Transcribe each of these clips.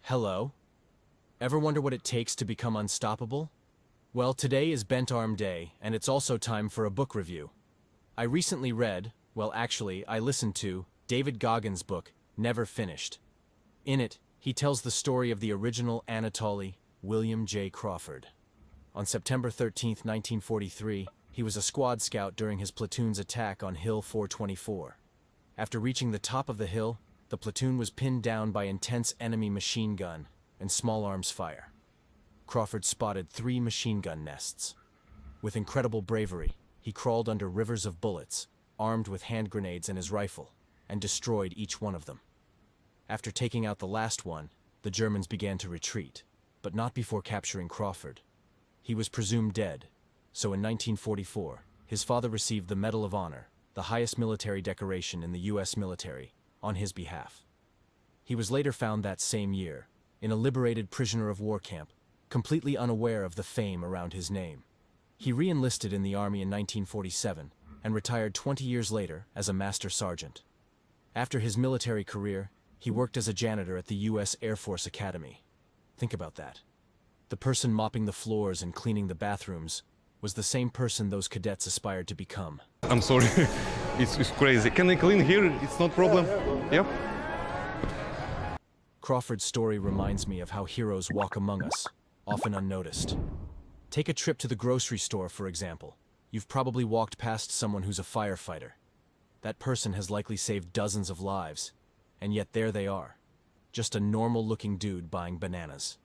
Hello? Ever wonder what it takes to become unstoppable? Well, today is Bent Arm Day, and it's also time for a book review. I recently read, I listened to, David Goggins' book, Never Finished. In it, he tells the story of the original Anatoly William J. Crawford. On September 13, 1943, he was a squad scout during his platoon's attack on Hill 424. After reaching the top of the hill, the platoon was pinned down by intense enemy machine gun and small arms fire. Crawford spotted 3 machine gun nests. With incredible bravery, he crawled under rivers of bullets, armed with hand grenades and his rifle, and destroyed each one of them. After taking out the last one, the Germans began to retreat, but not before capturing Crawford. He was presumed dead, so in 1944, his father received the Medal of Honor, the highest military decoration in the U.S. military, on his behalf. He was later found that same year, in a liberated prisoner of war camp, completely unaware of the fame around his name. He re-enlisted in the Army in 1947 and retired 20 years later as a master sergeant. After his military career, he worked as a janitor at the U.S. Air Force Academy. Think about that. The person mopping the floors and cleaning the bathrooms was the same person those cadets aspired to become. I'm sorry, it's crazy. Can I clean here? It's not problem. Yep. Crawford's story reminds me of how heroes walk among us, often unnoticed. Take a trip to the grocery store, for example. You've probably walked past someone who's a firefighter. That person has likely saved dozens of lives, and yet there they are, just a normal-looking dude buying bananas.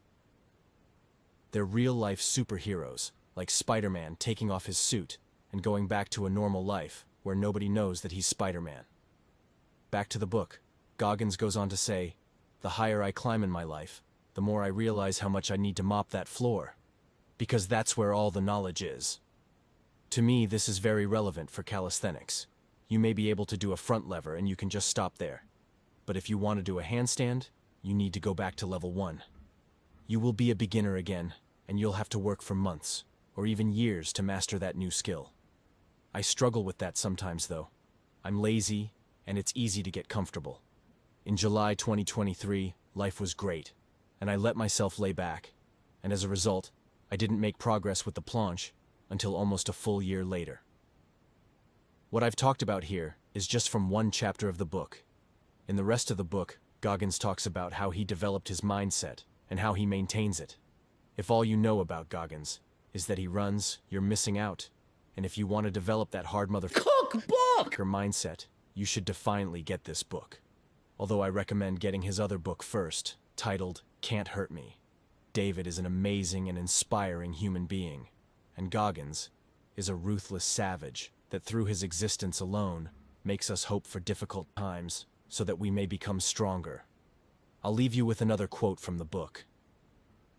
They're real-life superheroes, like Spider-Man taking off his suit and going back to a normal life where nobody knows that he's Spider-Man. Back to the book, Goggins goes on to say, "The higher I climb in my life, the more I realize how much I need to mop that floor, because that's where all the knowledge is." To me, this is very relevant for calisthenics. You may be able to do a front lever and you can just stop there. But if you want to do a handstand, you need to go back to level 1. You will be a beginner again, and you'll have to work for months, or even years to master that new skill. I struggle with that sometimes though. I'm lazy, and it's easy to get comfortable. In July 2023, life was great, and I let myself lay back, and as a result, I didn't make progress with the planche until almost a full year later. What I've talked about here is just from one chapter of the book. In the rest of the book, Goggins talks about how he developed his mindset and how he maintains it. If all you know about Goggins is that he runs, you're missing out. And if you want to develop that hard cookbook mindset, you should definitely get this book. Although I recommend getting his other book first, titled Can't Hurt Me. David is an amazing and inspiring human being, and Goggins is a ruthless savage that through his existence alone makes us hope for difficult times so that we may become stronger. I'll leave you with another quote from the book.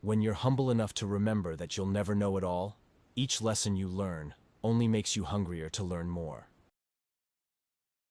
"When you're humble enough to remember that you'll never know it all, each lesson you learn only makes you hungrier to learn more."